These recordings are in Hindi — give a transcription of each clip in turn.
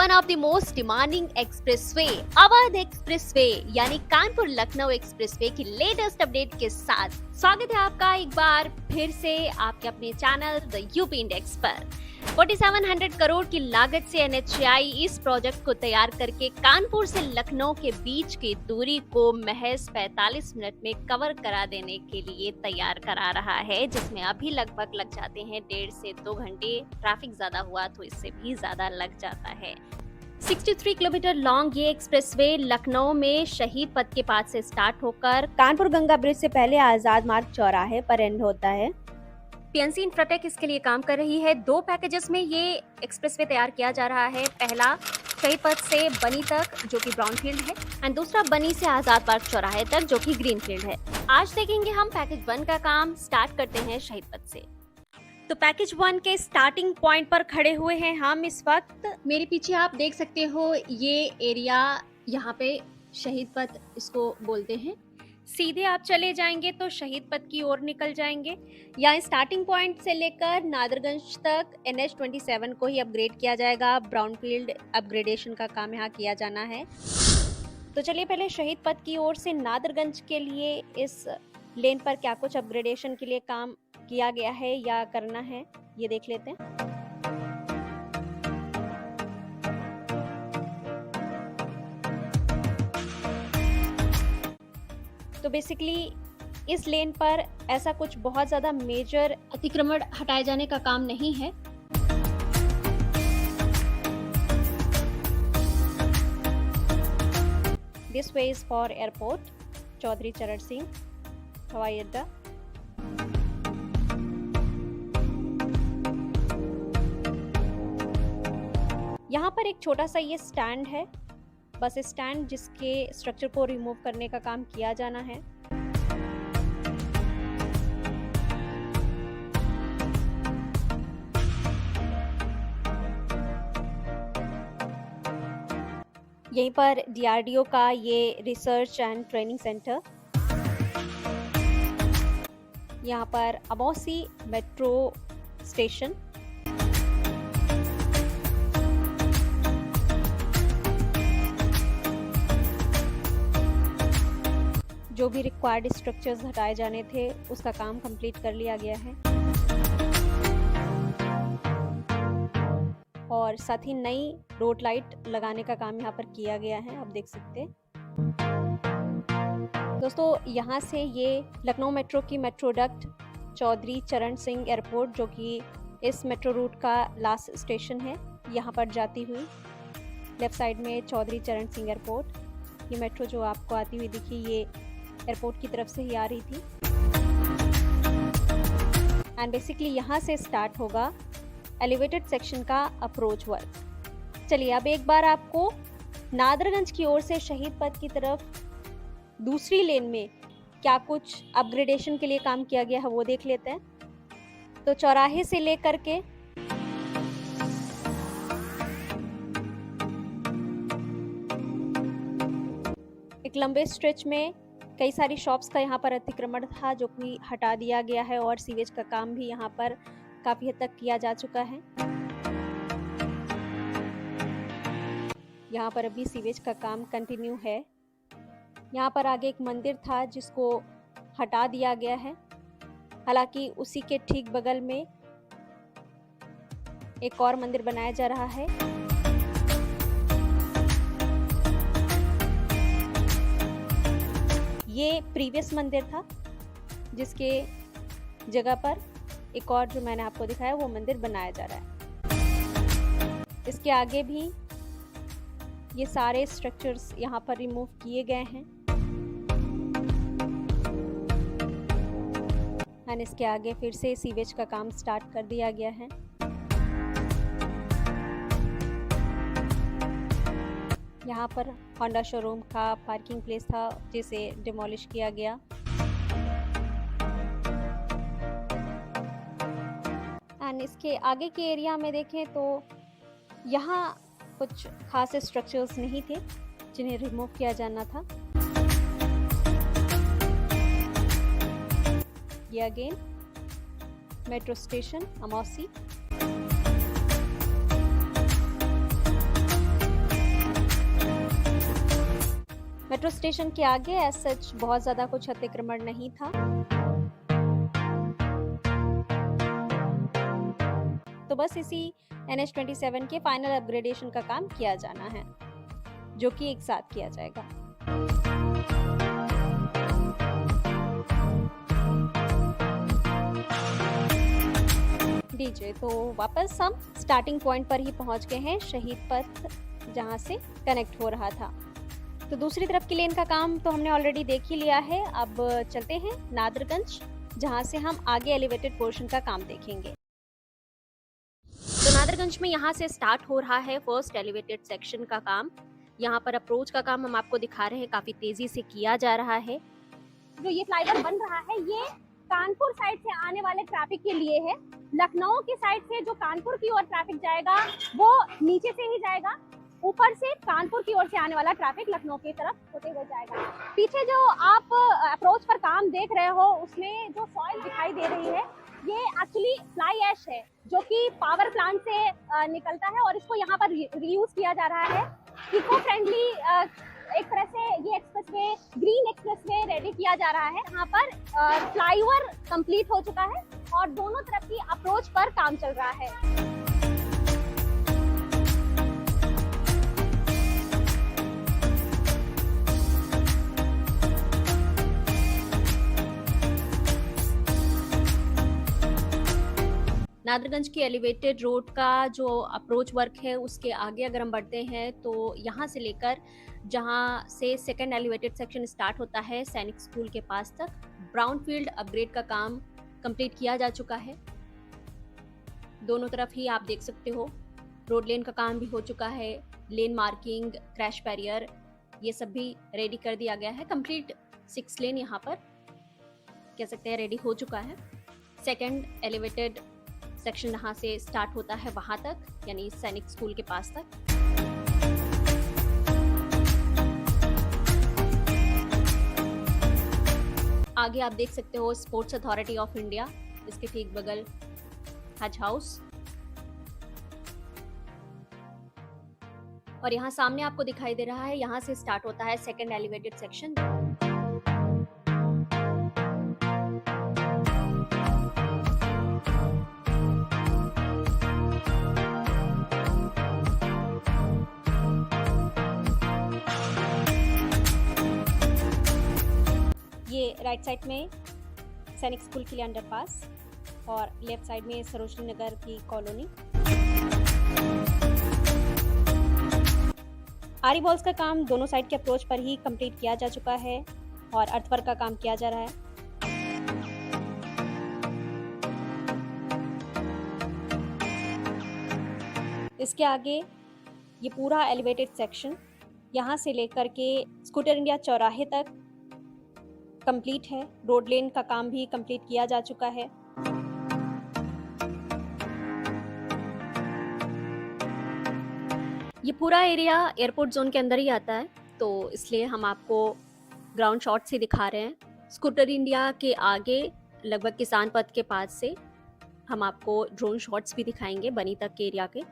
One of the most demanding expressway Awadh expressway यानी कानपुर लखनऊ एक्सप्रेसवे की लेटेस्ट अपडेट के साथ स्वागत है आपका एक बार फिर से आपके अपने चैनल द यूपी इंडेक्स पर। 4700 करोड़ की लागत से NHAI इस प्रोजेक्ट को तैयार करके कानपुर से लखनऊ के बीच की दूरी को महज 45 मिनट में कवर करा देने के लिए तैयार करा रहा है, जिसमें अभी लगभग लग जाते हैं 1.5 से 2 घंटे। ट्रैफिक ज्यादा हुआ तो इससे भी ज्यादा लग जाता है। 63 किलोमीटर लॉन्ग ये एक्सप्रेसवे लखनऊ में शहीद पथ के पास से स्टार्ट होकर कानपुर गंगा ब्रिज से पहले आजाद मार्ग चौराहे पर एंड होता है। PNC इंफ्राटेक इसके लिए काम कर रही है। 2 पैकेजेस में ये एक्सप्रेसवे तैयार किया जा रहा है। पहला शहीद पथ से बनी तक जो कि ब्राउनफील्ड है एंड दूसरा बनी से आजाद मार्ग चौराहे तक जो कि ग्रीनफील्ड है। आज देखेंगे हम पैकेज 1 का काम। स्टार्ट करते हैं शहीद पथ से। तो पैकेज 1 के स्टार्टिंग पॉइंट पर खड़े हुए हैं हम इस वक्त। मेरे पीछे आप देख सकते हो ये एरिया, यहाँ पे शहीद पथ इसको बोलते हैं। सीधे आप चले जाएंगे तो शहीद पथ की ओर निकल जाएंगे। यहाँ स्टार्टिंग पॉइंट से लेकर नादरगंज तक NH27 को ही अपग्रेड किया जाएगा। ब्राउनफील्ड अपग्रेडेशन का काम यहाँ किया जाना है। तो चलिए पहले शहीद पथ की ओर से नादरगंज के लिए इस लेन पर क्या कुछ अपग्रेडेशन के लिए काम किया गया है या करना है ये देख लेते हैं। तो बेसिकली इस लेन पर ऐसा कुछ बहुत ज्यादा मेजर अतिक्रमण हटाए जाने का काम नहीं है। This way is for airport Chaudhary Charan Singh हवाई अड्डा। यहाँ पर एक छोटा सा ये स्टैंड है, बस स्टैंड, जिसके स्ट्रक्चर को रिमूव करने का काम किया जाना है। यहीं पर DRDO का ये रिसर्च एंड ट्रेनिंग सेंटर। यहाँ पर अमौसी मेट्रो स्टेशन। जो भी रिक्वायर्ड स्ट्रक्चर्स हटाए जाने थे उसका काम कंप्लीट कर लिया गया है और साथ ही नई रोड लाइट लगाने का काम यहाँ पर किया गया है, आप देख सकते हैं। दोस्तों यहाँ से ये लखनऊ मेट्रो की metro duct Chaudhary Charan Singh airport, जो कि इस मेट्रो रूट का लास्ट स्टेशन है, यहाँ पर जाती हुई लेफ्ट साइड में चौधरी चरण सिंह एयरपोर्ट। ये मेट्रो जो आपको आती हुई दिखी ये एयरपोर्ट की तरफ से ही आ रही थी एंड बेसिकली यहाँ से स्टार्ट होगा एलिवेटेड सेक्शन का अप्रोच वर्क। चलिए अब एक बार आपको नादरगंज की ओर से शहीद पथ की तरफ दूसरी लेन में क्या कुछ अपग्रेडेशन के लिए काम किया गया है वो देख लेते हैं। तो चौराहे से लेकर के एक लंबे स्ट्रेच में कई सारी शॉप्स का यहाँ पर अतिक्रमण था जो कि हटा दिया गया है और सीवेज का काम भी यहाँ पर काफी हद तक किया जा चुका है। यहाँ पर अभी सीवेज का काम कंटिन्यू है। यहाँ पर आगे एक मंदिर था जिसको हटा दिया गया है, हालांकि उसी के ठीक बगल में एक और मंदिर बनाया जा रहा है। ये प्रीवियस मंदिर था जिसके जगह पर एक और जो मैंने आपको दिखाया वो मंदिर बनाया जा रहा है। इसके आगे भी ये सारे स्ट्रक्चर्स यहाँ पर रिमूव किए गए हैं एंड इसके आगे फिर से सीवेज का काम स्टार्ट कर दिया गया है। यहाँ पर होंडा शोरूम का पार्किंग प्लेस था जिसे डिमोलिश किया गया एंड इसके आगे के एरिया में देखें तो यहाँ कुछ खास स्ट्रक्चर्स नहीं थे जिन्हें रिमूव किया जाना था। ये again metro station Amausi. Metro station के आगे एज सच बहुत ज़्यादा कुछ अतिक्रमण नहीं था। तो बस इसी NH27 के फाइनल अपग्रेडेशन का काम किया जाना है, जो कि एक साथ किया जाएगा। डीजे तो वापस हम स्टार्टिंग पॉइंट पर ही पहुंच गए हैं, शहीद पथ जहां से कनेक्ट हो रहा था। तो दूसरी तरफ की लेन का काम तो हमने ऑलरेडी देख ही लिया है। अब चलते हैं नादरगंज, जहां से हम आगे एलिवेटेड पोर्शन का काम देखेंगे। तो नादरगंज में यहाँ से स्टार्ट हो रहा है फर्स्ट एलिवेटेड सेक्शन का काम। यहाँ पर अप्रोच का काम हम आपको दिखा रहे हैं, काफी तेजी से किया जा रहा है। जो ये फ्लाईओवर बन रहा है ये कानपुर साइड से आने वाले ट्रैफिक के लिए है। लखनऊ की साइड से जो कानपुर की ओर ट्रैफिक जाएगा वो नीचे से ही जाएगा, ऊपर से कानपुर की ओर से आने वाला ट्रैफिक लखनऊ की तरफ होते हुए जाएगा। पीछे जो आप अप्रोच पर काम देख रहे हो उसमें जो सॉइल दिखाई दे रही है ये एक्चुअली फ्लाई ऐश है, जो कि पावर प्लांट से निकलता है और इसको यहाँ पर रीयूज किया जा रहा है। इको फ्रेंडली एक तरह से ये एक्सप्रेसवे, ग्रीन एक्सप्रेसवे रेडी किया जा रहा है। यहाँ पर फ्लाईओवर कंप्लीट हो चुका है और दोनों तरफ की अप्रोच पर काम चल रहा है। नादरगंज की एलिवेटेड रोड का जो अप्रोच वर्क है उसके आगे अगर हम बढ़ते हैं तो यहाँ से लेकर जहाँ से सेकंड एलिवेटेड सेक्शन स्टार्ट होता है सैनिक स्कूल के पास तक ब्राउनफील्ड अपग्रेड का काम कंप्लीट किया जा चुका है। दोनों तरफ ही आप देख सकते हो रोड लेन का काम भी हो चुका है, लेन मार्किंग, क्रैश बैरियर ये सब भी रेडी कर दिया गया है। कंप्लीट 6 लेन यहाँ पर कह सकते हैं रेडी हो चुका है। सेकंड एलिवेटेड सेक्शन यहाँ से स्टार्ट होता है वहां तक, यानी सैनिक स्कूल के पास तक। आगे आप देख सकते हो स्पोर्ट्स अथॉरिटी ऑफ इंडिया, इसके ठीक बगल हज हाउस, और यहाँ सामने आपको दिखाई दे रहा है यहाँ से स्टार्ट होता है सेकंड एलिवेटेड सेक्शन। ये राइट साइड में सैनिक स्कूल के लिए अंडरपास और लेफ्ट साइड में सरोजनी नगर की कॉलोनी। आरी बॉल्स का काम दोनों साइड के अप्रोच पर ही कंप्लीट किया जा चुका है और अर्थवर्क का काम किया जा रहा है। इसके आगे ये पूरा एलिवेटेड सेक्शन यहाँ से लेकर के स्कूटर इंडिया चौराहे तक कंप्लीट है। रोड लेन का काम भी कंप्लीट किया जा चुका है। ये पूरा एरिया एयरपोर्ट जोन के अंदर ही आता है, तो इसलिए हम आपको ग्राउंड शॉट से दिखा रहे हैं। स्कूटर इंडिया के आगे लगभग किसान पथ के पास से हम आपको ड्रोन शॉट्स भी दिखाएंगे बनी तक के एरिया के।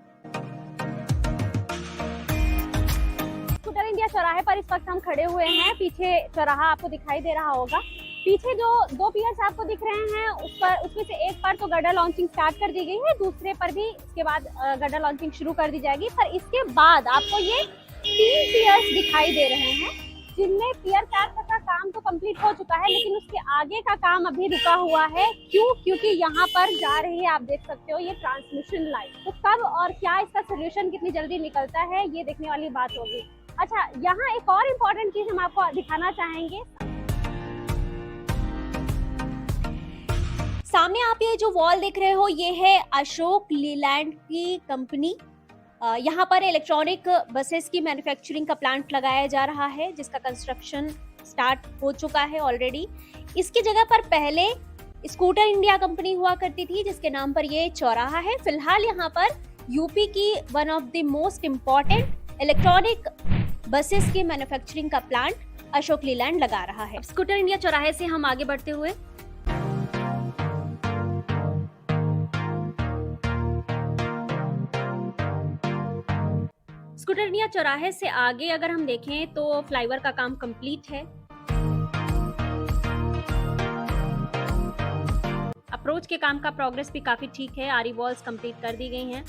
स्कूटर इंडिया चौराहे पर इस वक्त हम खड़े हुए हैं। पीछे चौराहा आपको दिखाई दे रहा होगा। पीछे जो 2 पियर्स आपको दिख रहे हैं उस पर, उसमें से एक पर तो गर्डर लॉन्चिंग स्टार्ट कर दी गई है, दूसरे पर भी इसके बाद गर्डर लॉन्चिंग शुरू कर दी जाएगी। पर इसके बाद आपको ये 3 पियर्स दिखाई दे रहे हैं, जिनमें पियर 4 का काम तो कंप्लीट हो चुका है, लेकिन उसके आगे का काम अभी रुका हुआ है। क्यों? क्योंकि यहाँ पर जा रही है, आप देख सकते हो, ये ट्रांसमिशन लाइन। तो कब और क्या इसका सोल्यूशन कितनी जल्दी निकलता है ये देखने वाली बात होगी। अच्छा, यहाँ एक और इम्पोर्टेंट चीज हम आपको दिखाना चाहेंगे। सामने आप ये जो वॉल देख रहे हो ये है अशोक लीलैंड की कंपनी। यहाँ पर इलेक्ट्रॉनिक बसेस की मैन्युफैक्चरिंग का प्लांट लगाया जा रहा है, जिसका कंस्ट्रक्शन स्टार्ट हो चुका है ऑलरेडी। इसकी जगह पर पहले स्कूटर इंडिया कंपनी हुआ करती थी, जिसके नाम पर ये चौराहा है। फिलहाल यहाँ पर यूपी की one of the most important electronic buses की मैन्युफैक्चरिंग का प्लांट अशोक लीलैंड लगा रहा है। स्कूटर इंडिया चौराहे से हम आगे बढ़ते हुए स्कूटर पूर्णिया चौराहे से आगे अगर हम देखें तो फ्लाईओवर का काम कंप्लीट है। अप्रोच के काम का प्रोग्रेस भी काफी ठीक है, आरी वॉल्स कंप्लीट कर दी गई हैं।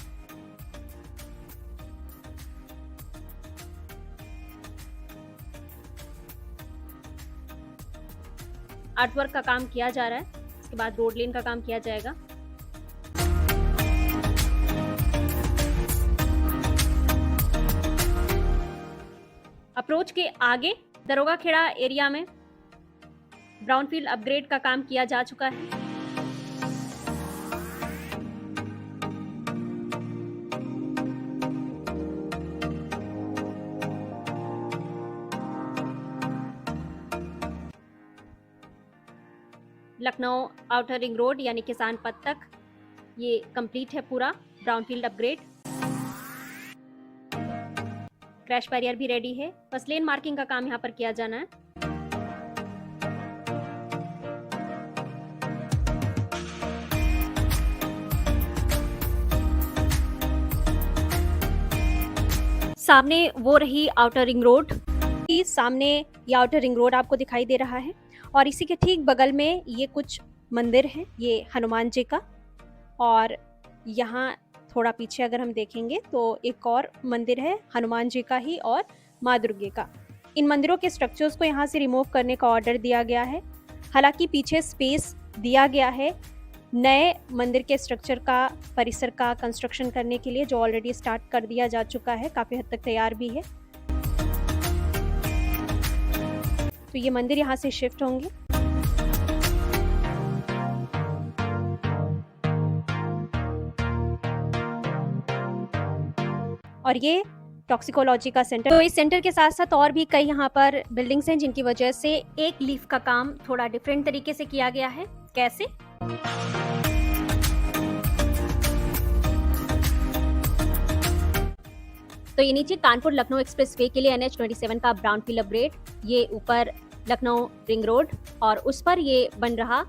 आर्टवर्क का काम किया जा रहा है, इसके बाद रोड लेन का काम किया जाएगा। अप्रोच के आगे दरोगा खेड़ा एरिया में ब्राउनफील्ड अपग्रेड का काम किया जा चुका है। लखनऊ आउटर रिंग रोड यानी किसान पथ तक ये कंप्लीट है पूरा ब्राउनफील्ड अपग्रेड। क्रैश बैरियर भी रेडी है, बस लेन मार्किंग का काम यहाँ पर किया जाना है। सामने वो रही आउटर रिंग रोड, सामने ये आउटर रिंग रोड आपको दिखाई दे रहा है और इसी के ठीक बगल में ये कुछ मंदिर हैं, ये हनुमान जी का, और यहाँ थोड़ा पीछे अगर हम देखेंगे तो एक और मंदिर है हनुमान जी का ही और माँ दुर्गे का। इन मंदिरों के स्ट्रक्चर्स को यहाँ से रिमूव करने का ऑर्डर दिया गया है। हालांकि पीछे स्पेस दिया गया है नए मंदिर के स्ट्रक्चर का, परिसर का कंस्ट्रक्शन करने के लिए, जो ऑलरेडी स्टार्ट कर दिया जा चुका है, काफ़ी हद तक तैयार भी है। तो ये मंदिर यहाँ से शिफ्ट होंगे। और ये टॉक्सिकोलॉजी का सेंटर। तो इस सेंटर के साथ साथ और भी कई यहाँ पर बिल्डिंग्स हैं जिनकी वजह से एक लीफ का काम थोड़ा डिफरेंट तरीके से किया गया है। कैसे? तो ये नीचे कानपुर लखनऊ एक्सप्रेसवे के लिए NH27 का ब्राउनफील्ड अपग्रेड, ये ऊपर लखनऊ रिंग रोड और उस पर ये बन रहा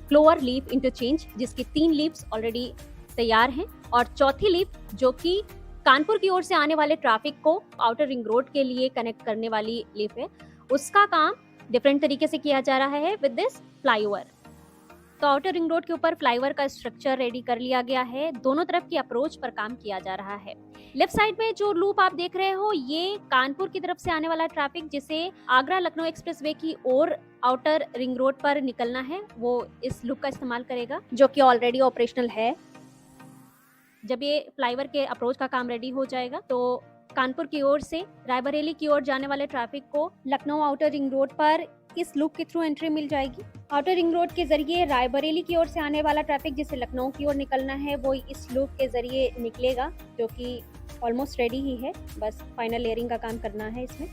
क्लोवर लीफ इंटरचेंज, जिसकी 3 लीफ्स ऑलरेडी तैयार हैं और चौथी लीफ जो कि कानपुर की ओर से आने वाले ट्रैफिक को आउटर रिंग रोड के लिए कनेक्ट करने वाली लीफ है, उसका काम डिफरेंट तरीके से किया जा रहा है विद दिस फ्लाईओवर। तो आउटर रिंग रोड के ऊपर फ्लाईओवर का स्ट्रक्चर रेडी कर लिया गया है, दोनों तरफ की अप्रोच पर काम किया जा रहा है। लेफ्ट साइड में जो लूप आप देख रहे हो, ये कानपुर की तरफ से आने वाला ट्रैफिक जिसे आगरा लखनऊ एक्सप्रेसवे की ओर आउटर रिंग रोड पर निकलना है, वो इस लूप का इस्तेमाल करेगा, जो कि ऑलरेडी ऑपरेशनल है। जब ये फ्लाईओवर के अप्रोच का काम रेडी हो जाएगा तो कानपुर की ओर से रायबरेली की ओर जाने वाले ट्रैफिक को लखनऊ आउटर रिंग रोड पर इस लूप के थ्रू एंट्री मिल जाएगी। आउटर रिंग रोड के जरिए रायबरेली की ओर से आने वाला ट्रैफिक जिसे लखनऊ की ओर निकलना है, वो इस लूप के जरिए निकलेगा, जो कि ऑलमोस्ट रेडी ही है, बस फाइनल लेयरिंग का काम करना है इसमें।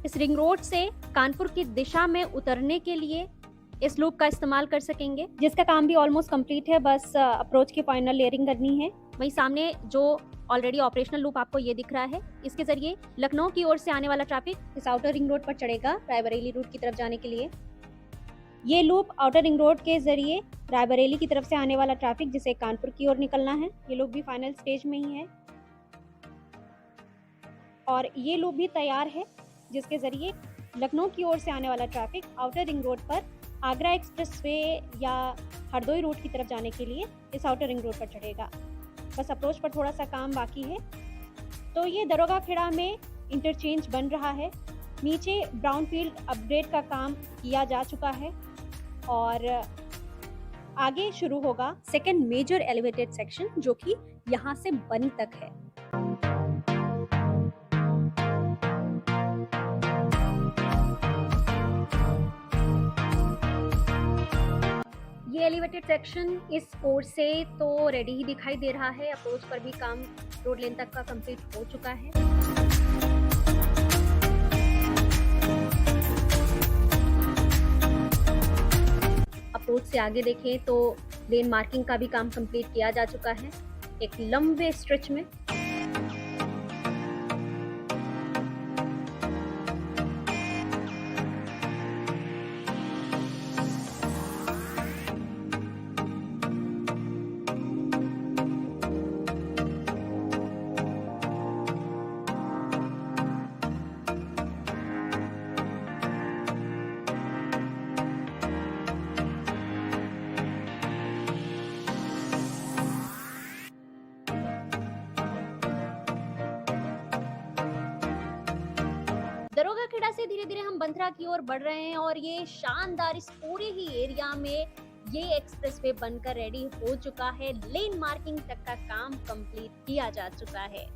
इस रिंग रोड से कानपुर की दिशा में उतरने के लिए इस लूप का इस्तेमाल कर सकेंगे, जिसका काम भी ऑलमोस्ट कंप्लीट है, बस अप्रोच की फाइनल लेयरिंग करनी है। वहीं सामने जो ऑलरेडी ऑपरेशनल लूप आपको ये दिख रहा है, इसके जरिए लखनऊ की ओर से आने वाला ट्रैफिक इस आउटर रिंग रोड पर चढ़ेगा रायबरेली रूट की तरफ जाने के लिए। ये लूप आउटर रिंग रोड के जरिए रायबरेली की तरफ से आने वाला ट्रैफिक जिसे कानपुर की ओर निकलना है, ये लूप भी फाइनल स्टेज में ही है और ये लूप भी तैयार है, जिसके जरिए लखनऊ की ओर से आने वाला ट्रैफिक आउटर रिंग रोड पर आगरा एक्सप्रेसवे या हरदोई रूट की तरफ जाने के लिए इस आउटर रिंग रोड पर चढ़ेगा। बस अप्रोच पर थोड़ा सा काम बाकी है। तो ये दरोगा खेड़ा में इंटरचेंज बन रहा है, नीचे ब्राउनफील्ड अपग्रेड का काम किया जा चुका है और आगे शुरू होगा सेकेंड मेजर एलिवेटेड सेक्शन, जो कि यहाँ से बनी तक है। ये एलिवेटेड सेक्शन इस ओर से तो रेडी ही दिखाई दे रहा है, अप्रोच पर भी काम रोड लेन तक का कंप्लीट हो चुका है। अप्रोच से आगे देखें तो लेन मार्किंग का भी काम कंप्लीट किया जा चुका है एक लंबे स्ट्रेच में। से धीरे धीरे हम बंथरा की ओर बढ़ रहे हैं और ये शानदार इस पूरे ही एरिया में ये एक्सप्रेसवे बनकर रेडी हो चुका है। लेन मार्किंग तक का काम कंप्लीट किया जा चुका है।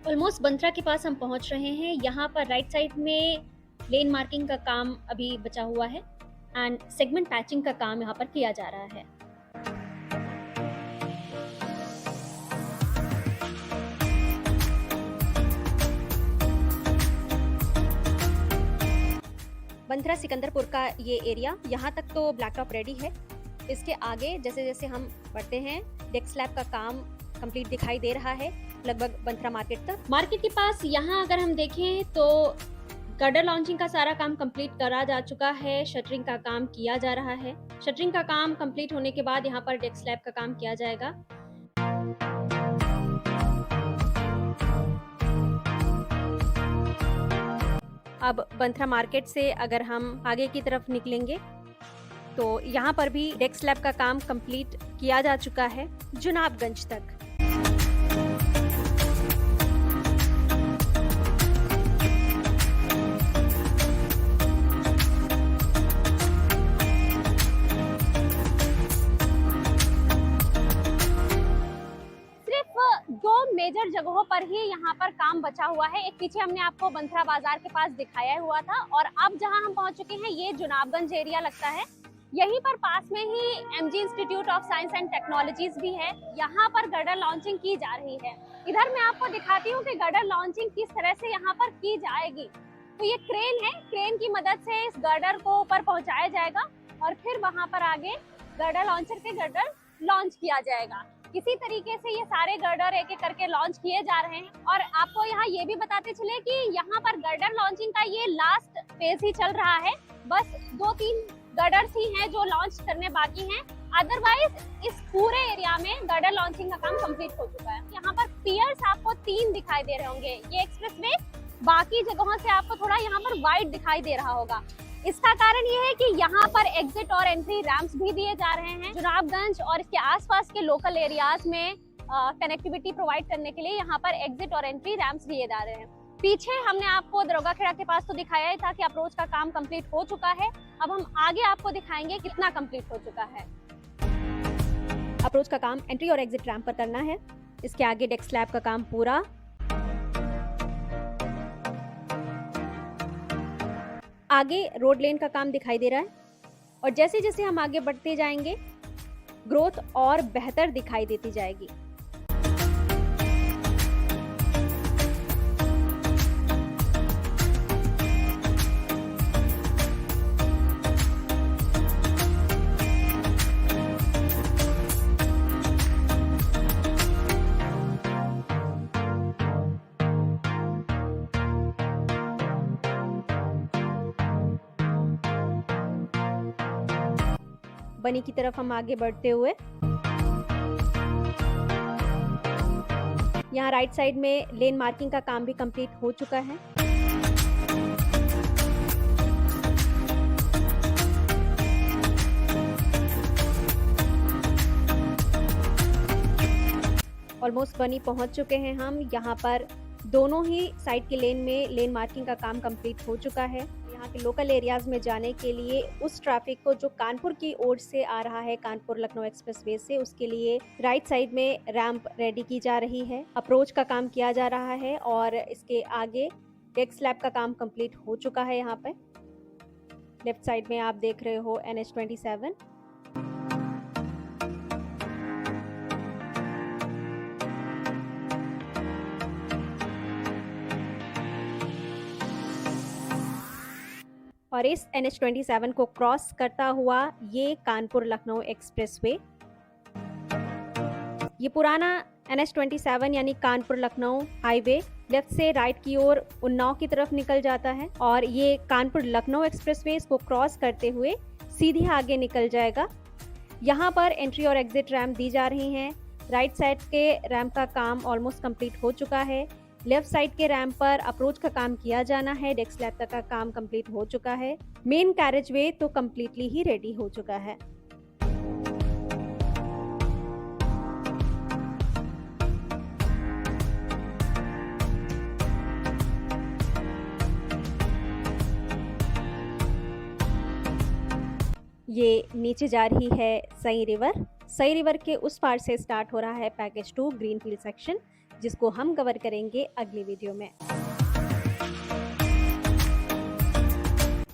ऑलमोस्ट बंथरा के पास हम पहुंच रहे हैं। यहाँ पर राइट साइड में लेन मार्किंग का काम अभी बचा हुआ है एंड सेगमेंट पैचिंग का काम यहाँ पर किया जा रहा है। बंथरा सिकंदरपुर का ये एरिया, यहाँ तक तो ब्लैक टॉप रेडी है। इसके आगे जैसे जैसे हम बढ़ते हैं डेक स्लैब का काम कंप्लीट दिखाई दे रहा है, लगभग बंथरा मार्केट तक। मार्केट के पास यहाँ अगर हम देखें तो गर्डर लॉन्चिंग का सारा काम कंप्लीट करा जा चुका है। शटरिंग का काम किया जा रहा है। शटरिंग का काम कंप्लीट होने के बाद यहाँ पर डेक स्लैब का काम किया जाएगा। अब बंथरा मार्केट से अगर हम आगे की तरफ निकलेंगे तो यहाँ पर भी डेक स्लैब का काम कंप्लीट किया जा चुका है जुनाबगंज तक। दो मेजर जगहों पर ही यहाँ पर काम बचा हुआ है। एक पीछे हमने आपको बंथरा बाजार के पास दिखाया हुआ था और अब जहाँ हम पहुंच चुके हैं ये जुनाबगंज एरिया लगता है। यहीं पर पास में ही MG institute of science and technologies भी है। यहाँ पर गर्डर लॉन्चिंग की जा रही है। इधर मैं आपको दिखाती हूँ कि गर्डर लॉन्चिंग किस तरह से यहाँ पर की जाएगी। तो ये क्रेन है, क्रेन की मदद से इस गर्डर को ऊपर पहुंचाया जाएगा और फिर वहां पर आगे गर्डर लॉन्चर से गर्डर लॉन्च किया जाएगा। इसी तरीके से ये सारे गर्डर एक एक करके लॉन्च किए जा रहे हैं। और आपको यहाँ ये भी बताते चले कि यहाँ पर गर्डर लॉन्चिंग का ये लास्ट फेज ही चल रहा है। बस 2-3 गर्डर्स ही हैं जो लॉन्च करने बाकी हैं। अदरवाइज इस पूरे एरिया में गर्डर लॉन्चिंग का काम कंप्लीट हो चुका है। यहाँ पर पियर्स आपको 3 दिखाई दे रहे होंगे। ये एक्सप्रेसवे बाकी जगहों से आपको थोड़ा यहाँ पर वाइड दिखाई दे रहा होगा। इसका कारण ये है कि यहाँ पर एग्जिट और एंट्री रैंप्स भी दिए जा रहे हैं। जुनाबगंज और इसके आसपास के लोकल एरियाज में कनेक्टिविटी प्रोवाइड करने के लिए यहाँ पर एग्जिट और एंट्री रैंप्स दिए जा रहे हैं। पीछे हमने आपको दरोगा खेड़ा के पास तो दिखाया ही था कि अप्रोच का काम कंप्लीट हो चुका है। अब हम आगे आपको दिखाएंगे कितना कंप्लीट हो चुका है। अप्रोच का काम एंट्री और एग्जिट रैंप पर करना है। इसके आगे डेक स्लैब का काम पूरा। आगे रोड लेन का काम दिखाई दे रहा है और जैसे जैसे हम आगे बढ़ते जाएंगे ग्रोथ और बेहतर दिखाई देती जाएगी। बनी की तरफ हम आगे बढ़ते हुए यहाँ राइट साइड में लेन मार्किंग का काम भी कंप्लीट हो चुका है। ऑलमोस्ट बनी पहुंच चुके हैं हम। यहाँ पर दोनों ही साइड के लेन में लेन मार्किंग का काम कंप्लीट हो चुका है। यहाँ के लोकल एरियाज में जाने के लिए उस ट्रैफिक को जो कानपुर की ओर से आ रहा है कानपुर लखनऊ एक्सप्रेसवे से, उसके लिए राइट साइड में रैंप रेडी की जा रही है। अप्रोच का काम किया जा रहा है और इसके आगे डेक स्लैब का काम कंप्लीट हो चुका है। यहाँ पे लेफ्ट साइड में आप देख रहे हो NH27। और इस NH27 को क्रॉस करता हुआ ये कानपुर लखनऊ एक्सप्रेसवे, ये पुराना NH27 यानी कानपुर लखनऊ हाईवे लेफ्ट से राइट की ओर उन्नाव की तरफ निकल जाता है और ये कानपुर लखनऊ एक्सप्रेसवे को क्रॉस करते हुए सीधे आगे निकल जाएगा। यहाँ पर एंट्री और एग्जिट रैम्प दी जा रही हैं। राइट साइड के रैम्प का काम ऑलमोस्ट कंप्लीट हो चुका है। लेफ्ट साइड के रैम्प पर अप्रोच का काम किया जाना है। डेस्क स्लैब तक का काम कंप्लीट हो चुका है। मेन कैरेज वे तो कंप्लीटली ही रेडी हो चुका है। ये नीचे जा रही है सई रिवर। सई रिवर के उस पार से स्टार्ट हो रहा है पैकेज 2 ग्रीनफील्ड सेक्शन, जिसको हम कवर करेंगे अगली वीडियो में।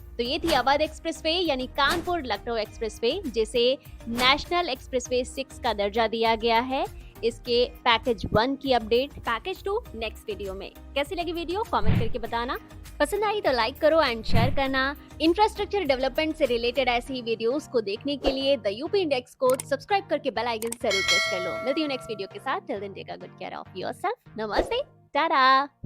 तो ये थी अवध एक्सप्रेसवे यानी कानपुर लखनऊ एक्सप्रेसवे, जिसे नेशनल एक्सप्रेसवे 6 का दर्जा दिया गया है। इसके पैकेज 1 की अपडेट, पैकेज 2 नेक्स्ट वीडियो में। कैसी लगी वीडियो कमेंट करके बताना। पसंद आई तो लाइक करो एंड शेयर करना। इंफ्रास्ट्रक्चर डेवलपमेंट से रिलेटेड ऐसी ही वीडियोस को देखने के लिए द यूपी इंडेक्स को सब्सक्राइब करके बेल आइकन जरूर प्रेस कर लो। मिलती हूँ नेक्स्ट वीडियो के साथ। Till then take a good care of yourself. नमस्ते, टाटा।